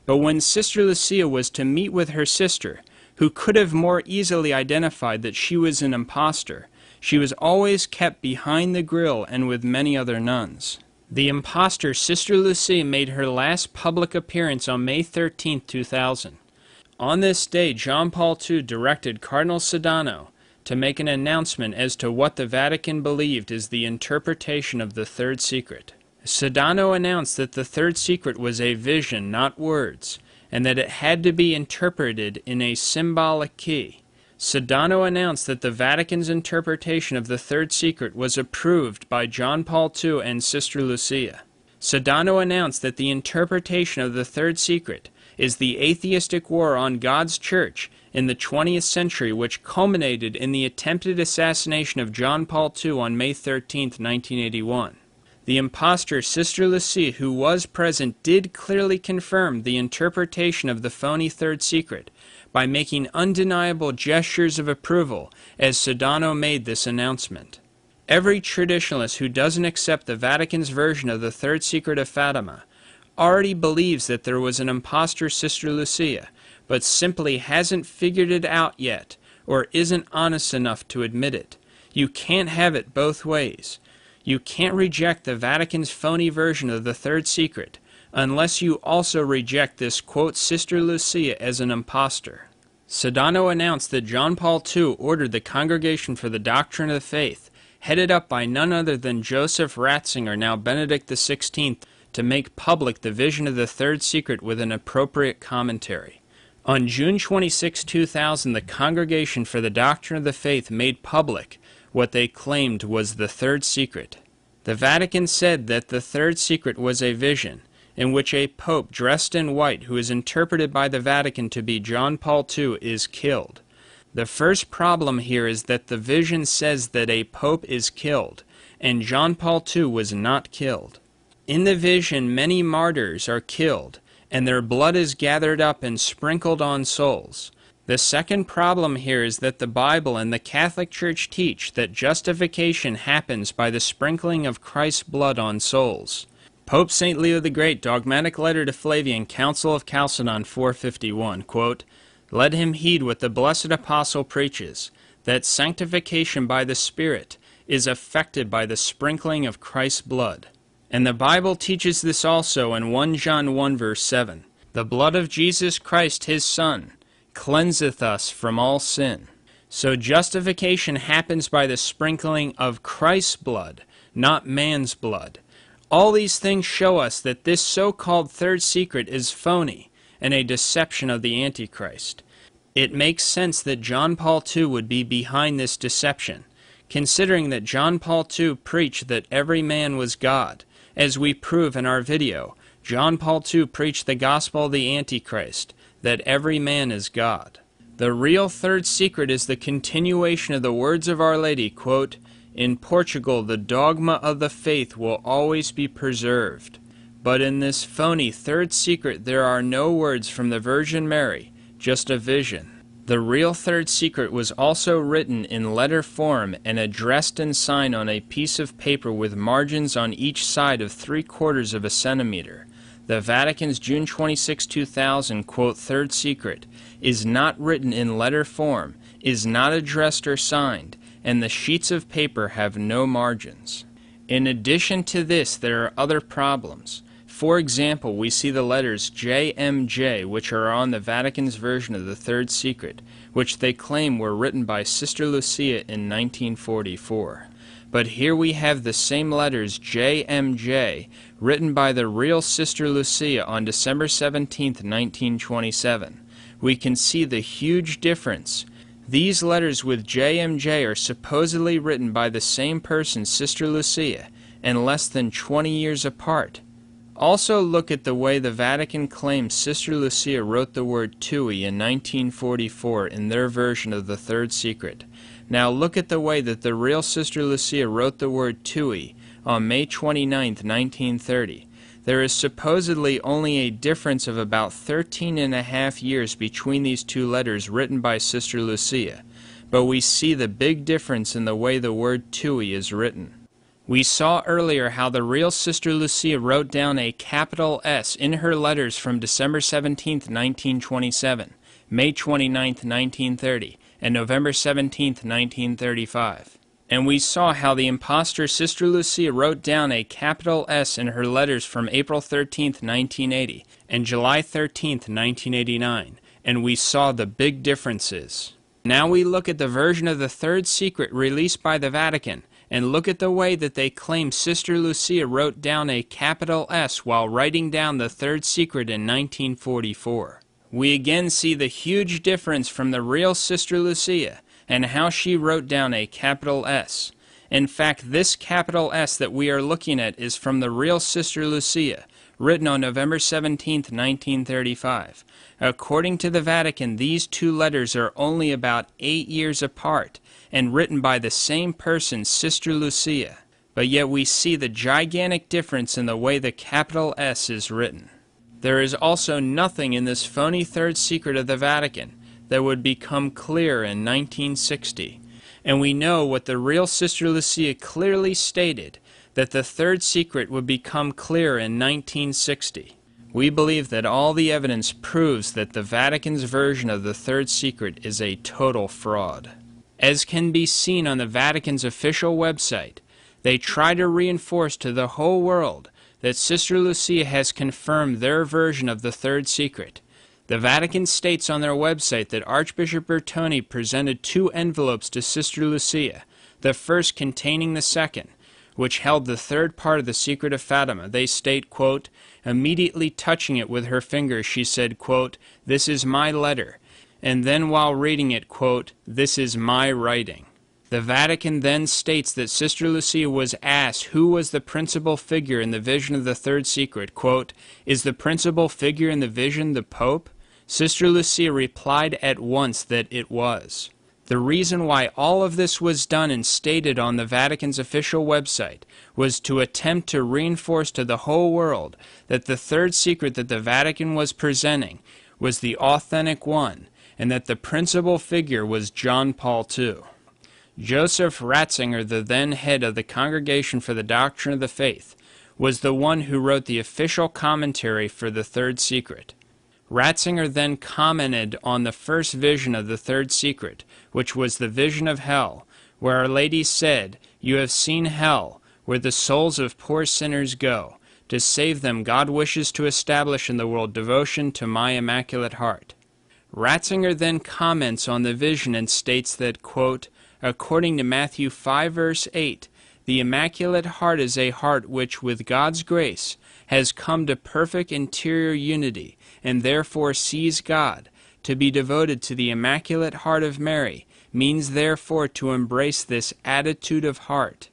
But when Sister Lucia was to meet with her sister, who could have more easily identified that she was an impostor, she was always kept behind the grill and with many other nuns. The impostor Sister Lucia made her last public appearance on May 13, 2000. On this day, John Paul II directed Cardinal Sedano to make an announcement as to what the Vatican believed is the interpretation of the third secret. Sedano announced that the third secret was a vision, not words, and that it had to be interpreted in a symbolic key. Sedano announced that the Vatican's interpretation of the third secret was approved by John Paul II and Sister Lucia. Sedano announced that the interpretation of the third secret is the atheistic war on God's church in the 20th century, which culminated in the attempted assassination of John Paul II on May 13, 1981. The impostor Sister Lucia, who was present, did clearly confirm the interpretation of the phony third secret by making undeniable gestures of approval as Sedano made this announcement. Every traditionalist who doesn't accept the Vatican's version of the third secret of Fatima already believes that there was an impostor Sister Lucia, but simply hasn't figured it out yet, or isn't honest enough to admit it. You can't have it both ways. You can't reject the Vatican's phony version of the third secret unless you also reject this, quote, Sister Lucia as an impostor. Sedano announced that John Paul II ordered the Congregation for the Doctrine of the Faith, headed up by none other than Joseph Ratzinger, now Benedict XVI, to make public the vision of the third secret with an appropriate commentary. On June 26, 2000, the Congregation for the Doctrine of the Faith made public what they claimed was the third secret. The Vatican said that the third secret was a vision in which a pope dressed in white, who is interpreted by the Vatican to be John Paul II, is killed. The first problem here is that the vision says that a pope is killed, and John Paul II was not killed. In the vision, many martyrs are killed, and their blood is gathered up and sprinkled on souls. The second problem here is that the Bible and the Catholic Church teach that justification happens by the sprinkling of Christ's blood on souls. Pope St. Leo the Great, Dogmatic Letter to Flavian, Council of Chalcedon 451, quote, "Let him heed what the blessed apostle preaches, that sanctification by the Spirit is effected by the sprinkling of Christ's blood." And the Bible teaches this also in 1 John 1 verse 7. "The blood of Jesus Christ his Son cleanseth us from all sin." So justification happens by the sprinkling of Christ's blood, not man's blood. All these things show us that this so-called third secret is phony and a deception of the Antichrist. It makes sense that John Paul II would be behind this deception, considering that John Paul II preached that every man was God. As we prove in our video, John Paul II preached the gospel of the Antichrist, that every man is God. The real third secret is the continuation of the words of Our Lady, quote, "In Portugal the dogma of the faith will always be preserved." But in this phony third secret there are no words from the Virgin Mary, just a vision. The real third secret was also written in letter form and addressed and signed on a piece of paper with margins on each side of 3/4 of a centimeter. The Vatican's June 26, 2000, quote, third secret, is not written in letter form, is not addressed or signed, and the sheets of paper have no margins. In addition to this, there are other problems. For example, we see the letters JMJ, which are on the Vatican's version of the third secret, which they claim were written by Sister Lucia in 1944. But here we have the same letters JMJ written by the real Sister Lucia on December 17, 1927. We can see the huge difference. These letters with JMJ are supposedly written by the same person, Sister Lucia, and less than 20 years apart. Also look at the way the Vatican claims Sister Lucia wrote the word tui in 1944 in their version of the third secret. Now look at the way that the real Sister Lucia wrote the word tui on May 29, 1930. There is supposedly only a difference of about 13.5 years between these two letters written by Sister Lucia, but we see the big difference in the way the word tui is written. We saw earlier how the real Sister Lucia wrote down a capital S in her letters from December 17, 1927, May 29, 1930, and November 17, 1935. And we saw how the impostor Sister Lucia wrote down a capital S in her letters from April 13, 1980, and July 13, 1989, and we saw the big differences. Now we look at the version of the third secret released by the Vatican, and look at the way that they claim Sister Lucia wrote down a capital S while writing down the third secret in 1944. We again see the huge difference from the real Sister Lucia and how she wrote down a capital S. In fact, this capital S that we are looking at is from the real Sister Lucia, written on November 17, 1935. According to the Vatican, these two letters are only about 8 years apart, and written by the same person, Sister Lucia. But yet we see the gigantic difference in the way the capital S is written. There is also nothing in this phony third secret of the Vatican that would become clear in 1960. And we know what the real Sister Lucia clearly stated, that the third secret would become clear in 1960. We believe that all the evidence proves that the Vatican's version of the third secret is a total fraud. As can be seen on the Vatican's official website, they try to reinforce to the whole world that Sister Lucia has confirmed their version of the third secret. The Vatican states on their website that Archbishop Bertone presented 2 envelopes to Sister Lucia, the first containing the second, which held the third part of the secret of Fatima. They state, quote, immediately touching it with her fingers, she said, quote, "This is my letter," and then while reading it, quote, "This is my writing." The Vatican then states that Sister Lucia was asked who was the principal figure in the vision of the third secret, quote, "Is the principal figure in the vision the Pope?" Sister Lucia replied at once that it was. The reason why all of this was done and stated on the Vatican's official website was to attempt to reinforce to the whole world that the third secret that the Vatican was presenting was the authentic one, and that the principal figure was John Paul II. Joseph Ratzinger, the then head of the Congregation for the Doctrine of the Faith, was the one who wrote the official commentary for the third secret. Ratzinger then commented on the first vision of the third secret, which was the vision of hell, where Our Lady said, "You have seen hell, where the souls of poor sinners go. To save them, God wishes to establish in the world devotion to my Immaculate Heart." Ratzinger then comments on the vision and states that, quote, according to Matthew 5 verse 8, the Immaculate Heart is a heart which, with God's grace, has come to perfect interior unity, and therefore sees God. To be devoted to the Immaculate Heart of Mary means therefore to embrace this attitude of heart.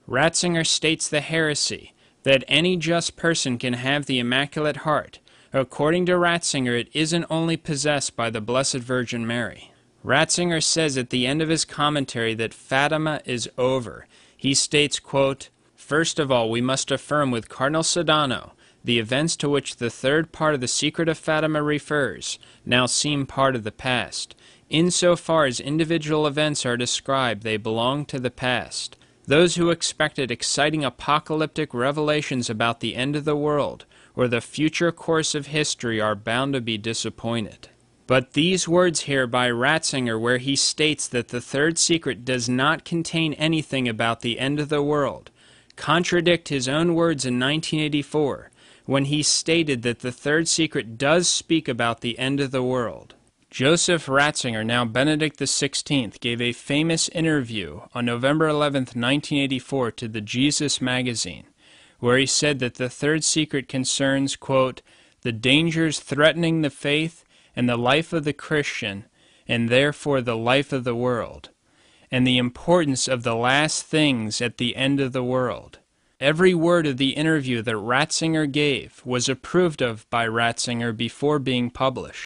Ratzinger states the heresy that any just person can have the Immaculate Heart. According to Ratzinger, it isn't only possessed by the Blessed Virgin Mary. Ratzinger says at the end of his commentary that Fatima is over. He states, quote, first of all, we must affirm with Cardinal Sodano, the events to which the third part of the secret of Fatima refers now seem part of the past. Insofar as individual events are described, they belong to the past. Those who expected exciting apocalyptic revelations about the end of the world or the future course of history are bound to be disappointed. But these words here by Ratzinger, where he states that the third secret does not contain anything about the end of the world, contradict his own words in 1984, when he stated that the third secret does speak about the end of the world. Joseph Ratzinger, now Benedict XVI, gave a famous interview on November 11, 1984 to the Jesus magazine, where he said that the third secret concerns, quote, the dangers threatening the faith and the life of the Christian, and therefore the life of the world, and the importance of the last things at the end of the world. Every word of the interview that Ratzinger gave was approved of by Ratzinger before being published.